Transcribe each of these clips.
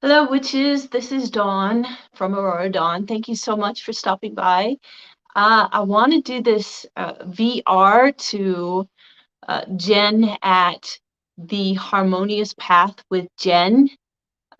Hello, witches. This is Dawn from Aurora Dawn. Thank you so much for stopping by. I want to do this VR to Jen at the Harmonious Path with Jen.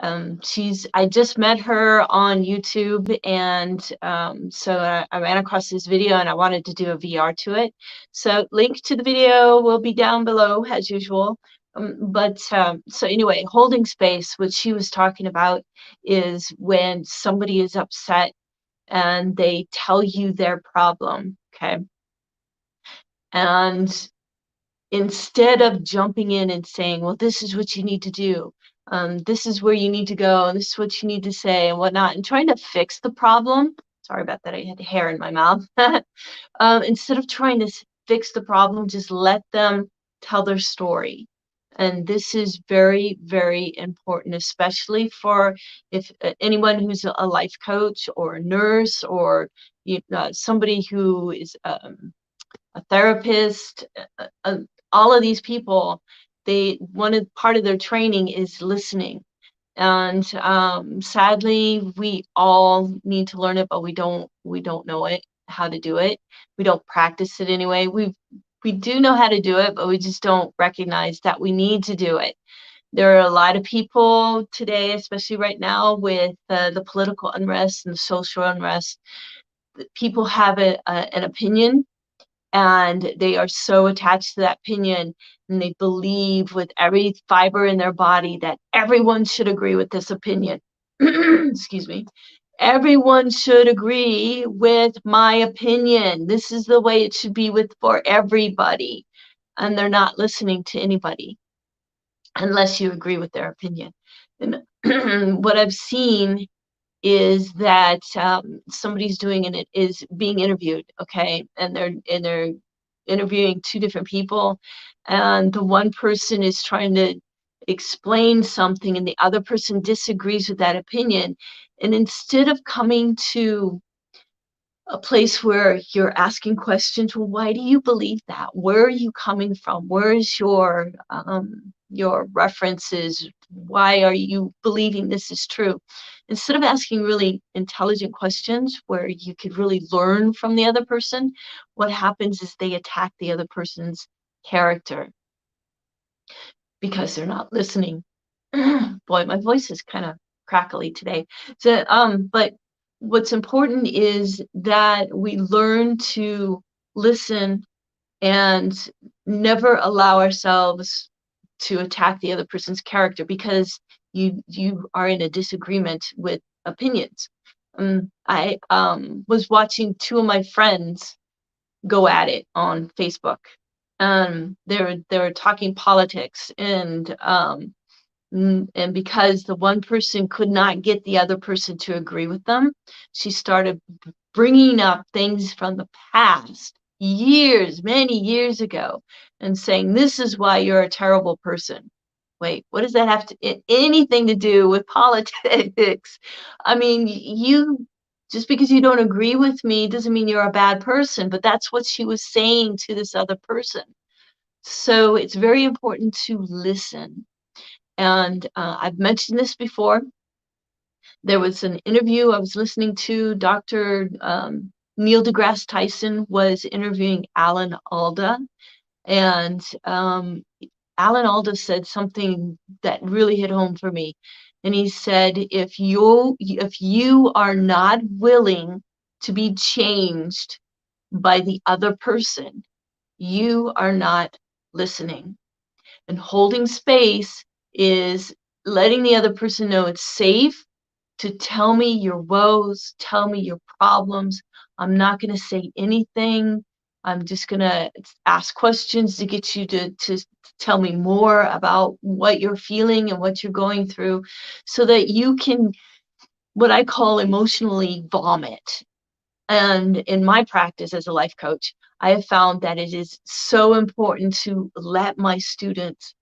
I just met her on YouTube, and I ran across this video and I wanted to do a VR to it. So link to the video will be down below as usual. So anyway, holding space, what she was talking about is when somebody is upset and they tell you their problem, okay? And instead of jumping in and saying, well, this is what you need to do, this is where you need to go, and this is what you need to say, and whatnot, and trying to fix the problem. Sorry about that, I had hair in my mouth. Instead of trying to fix the problem, just let them tell their story. And this is very, very important, especially for if anyone who's a life coach or a nurse or somebody who is a therapist, all of these people, part of their training is listening. And sadly, we all need to learn it, but we don't know it, how to do it. We don't practice it anyway. We do know how to do it, but we just don't recognize that we need to do it. There are a lot of people today, especially right now with the political unrest and the social unrest. People have an opinion, and they are so attached to that opinion, and they believe with every fiber in their body that everyone should agree with this opinion. Excuse me. Everyone should agree with my opinion. This is the way it should be for everybody. And they're not listening to anybody unless you agree with their opinion. And what I've seen is that somebody's doing it is being interviewed, okay, and they're interviewing two different people, and the one person is trying to explain something and the other person disagrees with that opinion, and instead of coming to a place where you're asking questions, well, why do you believe that? Where are you coming from? Where is your references? Why are you believing this is true? Instead of asking really intelligent questions where you could really learn from the other person, what happens is they attack the other person's character because they're not listening. Boy, my voice is kind of crackly today. But what's important is that we learn to listen and never allow ourselves to attack the other person's character because you are in a disagreement with opinions. I was watching two of my friends go at it on Facebook. They were talking politics, and because the one person could not get the other person to agree with them, she started bringing up things from the past, many years ago, and saying, this is why you're a terrible person. Wait, what does that have anything to do with politics? I mean, just because you don't agree with me doesn't mean you're a bad person, but that's what she was saying to this other person. So it's very important to listen. And I've mentioned this before. There was an interview I was listening to. Dr. Neil deGrasse Tyson was interviewing Alan Alda. And Alan Alda said something that really hit home for me. And he said, if you are not willing to be changed by the other person, you are not listening. And holding space is letting the other person know it's safe to tell me your woes, tell me your problems. I'm not going to say anything. I'm just going to ask questions to get you to tell me more about what you're feeling and what you're going through so that you can, what I call, emotionally vomit. And in my practice as a life coach, I have found that it is so important to let my students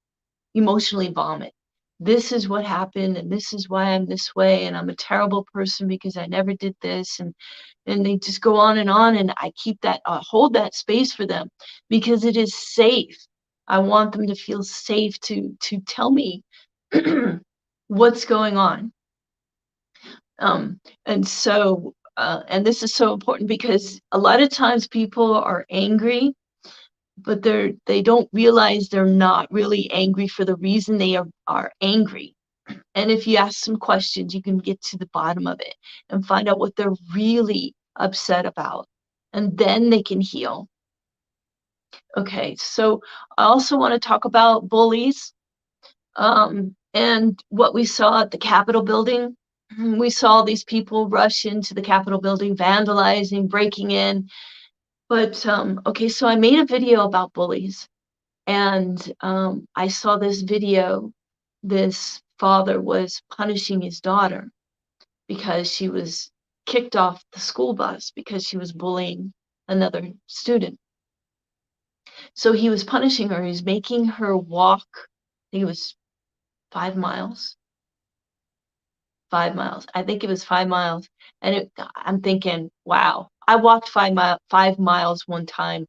emotionally vomit. This is what happened, and this is why I'm this way, and I'm a terrible person because I never did this, and they just go on, and I keep that, hold that space for them because it is safe. I want them to feel safe to tell me what's going on. And so, and this is so important because a lot of times people are angry, but they don't realize they're not really angry for the reason they are angry. And if you ask some questions, you can get to the bottom of it and find out what they're really upset about. And then they can heal. Okay, so I also want to talk about bullies, and what we saw at the Capitol building. We saw these people rush into the Capitol building, vandalizing, breaking in. But okay, so I made a video about bullies, and I saw this video. This father was punishing his daughter because she was kicked off the school bus because she was bullying another student. So he was punishing her. He was making her walk. I think it was 5 miles. 5 miles. I think it was 5 miles. And I'm thinking, wow, I walked 5 miles one time,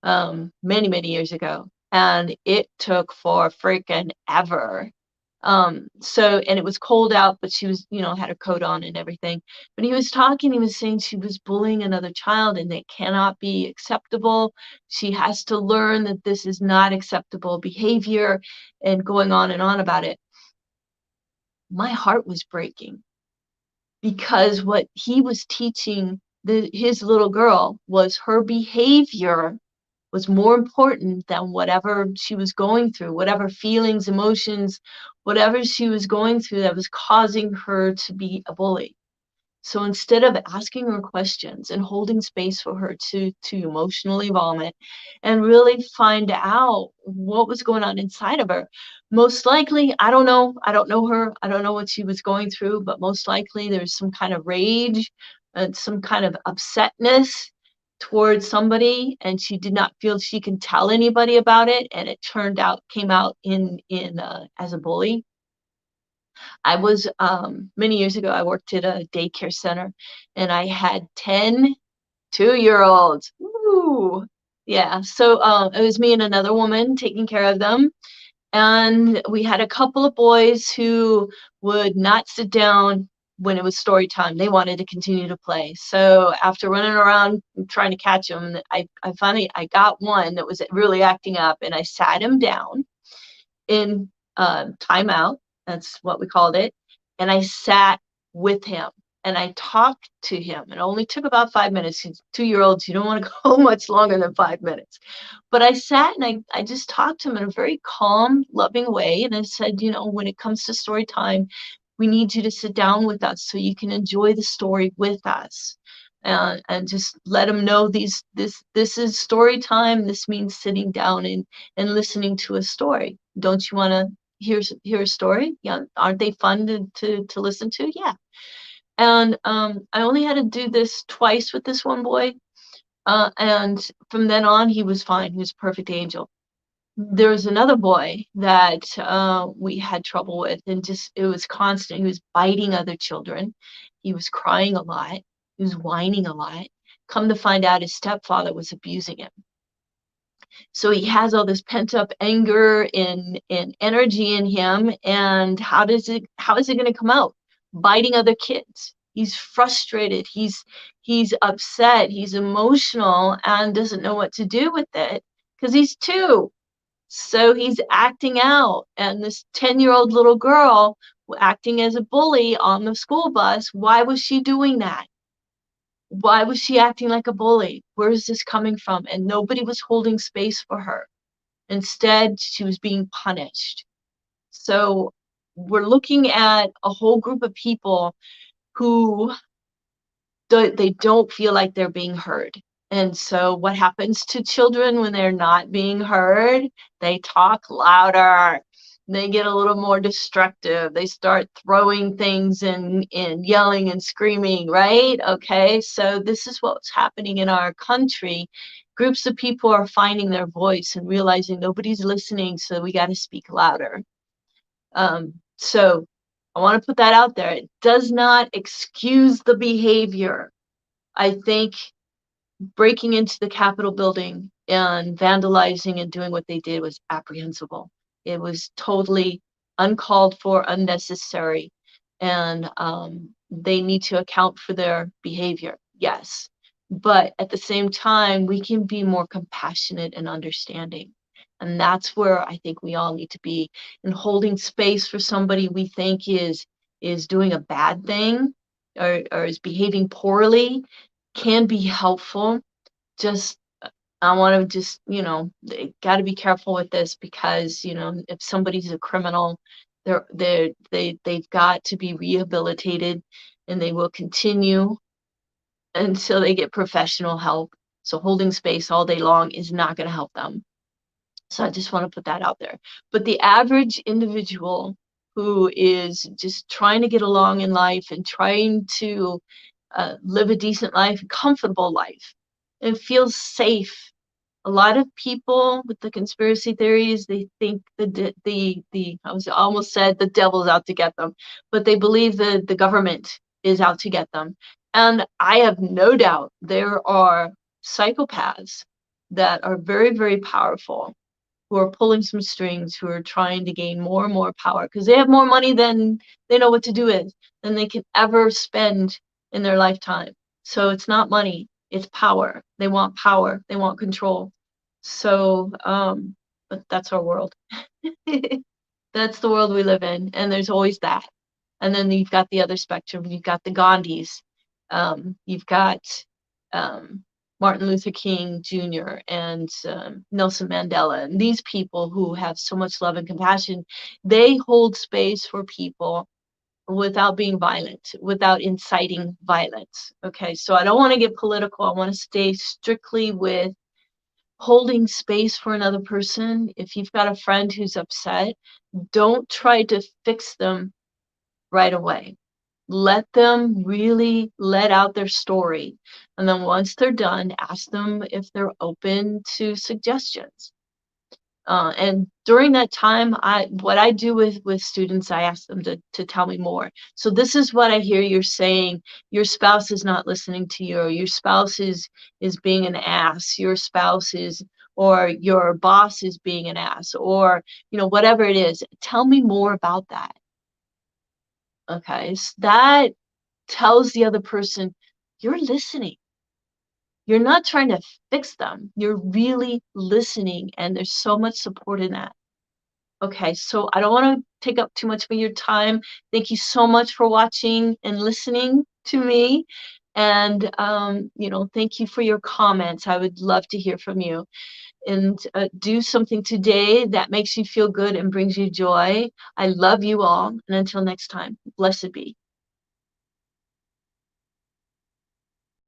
many years ago, and it took for freaking ever. So, and it was cold out, but she was, had her coat on and everything. But he was talking, he was saying she was bullying another child and it cannot be acceptable. She has to learn that this is not acceptable behavior, and going on and on about it. My heart was breaking because what he was teaching his little girl was her behavior was more important than whatever she was going through, whatever feelings, emotions, whatever she was going through that was causing her to be a bully. So instead of asking her questions and holding space for her to emotionally vomit and really find out what was going on inside of her, most likely, I don't know her, I don't know what she was going through, but most likely there's some kind of rage and some kind of upsetness towards somebody, and she did not feel she can tell anybody about it, and it came out in as a bully. I was many years ago, I worked at a daycare center, and I had 10 2-year-olds. Ooh. Yeah. So it was me and another woman taking care of them. And we had a couple of boys who would not sit down when it was story time. They wanted to continue to play. So after running around trying to catch them, I finally I got one that was really acting up, and I sat him down in timeout. That's what we called it. And I sat with him and I talked to him. It only took about 5 minutes. He's 2-year-olds, you don't want to go much longer than 5 minutes. But I sat and I just talked to him in a very calm, loving way. And I said, when it comes to story time, we need you to sit down with us so you can enjoy the story with us. And just let them know this is story time. This means sitting down and listening to a story. Don't you want to hear a story? Yeah, aren't they fun to listen to? Yeah. And I only had to do this twice with this one boy, and from then on he was fine. He was a perfect angel. There was another boy that we had trouble with, and just it was constant. He was biting other children. He was crying a lot. He was whining a lot. Come to find out, his stepfather was abusing him. So he has all this pent up anger and energy in him. And how is it going to come out? Biting other kids. He's frustrated. He's upset. He's emotional and doesn't know what to do with it because he's 2. So he's acting out. And this 10-year-old little girl acting as a bully on the school bus, why was she doing that? Why was she acting like a bully? Where is this coming from? And nobody was holding space for her. Instead, she was being punished. So we're looking at a whole group of people who they don't feel like they're being heard. And so what happens to children when they're not being heard? They talk louder. They get a little more destructive. They start throwing things and yelling and screaming, right? Okay, so this is what's happening in our country. Groups of people are finding their voice and realizing nobody's listening, so we got to speak louder. So I want to put that out there. It does not excuse the behavior. I think breaking into the Capitol building and vandalizing and doing what they did was apprehensible. It was totally uncalled for, unnecessary. and they need to account for their behavior. Yes. But at the same time, we can be more compassionate and understanding. And that's where I think we all need to be, in holding space for somebody we think is doing a bad thing, or is behaving poorly, can be helpful. Just I want to just, got to be careful with this, because, if somebody's a criminal, they've got to be rehabilitated, and they will continue until they get professional help. So holding space all day long is not going to help them. So I just want to put that out there. But the average individual who is just trying to get along in life and trying to live a decent life, comfortable life, and feel safe. A lot of people with the conspiracy theories, they think the I was almost said the devil's out to get them, but they believe the government is out to get them. And I have no doubt there are psychopaths that are very, very powerful, who are pulling some strings, who are trying to gain more and more power, because they have more money than they know what to do with, than they can ever spend in their lifetime. So it's not money, it's power. They want power, they want control. So, but that's our world. That's the world we live in, and there's always that. And then you've got the other spectrum. You've got the Gandhis. You've got um, Martin Luther King Jr. and Nelson Mandela. And these people who have so much love and compassion, they hold space for people without being violent, without inciting violence. Okay, so I don't want to get political. I want to stay strictly with holding space for another person. If you've got a friend who's upset, don't try to fix them right away. Let them really let out their story. And then once they're done, ask them if they're open to suggestions. And during that time, what I do with students, I ask them to tell me more. So this is what I hear you're saying. Your spouse is not listening to you, or your spouse is being an ass. Your spouse is, or your boss is being an ass, or whatever it is. Tell me more about that. Okay, so that tells the other person you're listening. You're not trying to fix them. You're really listening, and there's so much support in that. Okay, so I don't want to take up too much of your time. Thank you so much for watching and listening to me. And, thank you for your comments. I would love to hear from you. And do something today that makes you feel good and brings you joy. I love you all. And until next time, blessed be.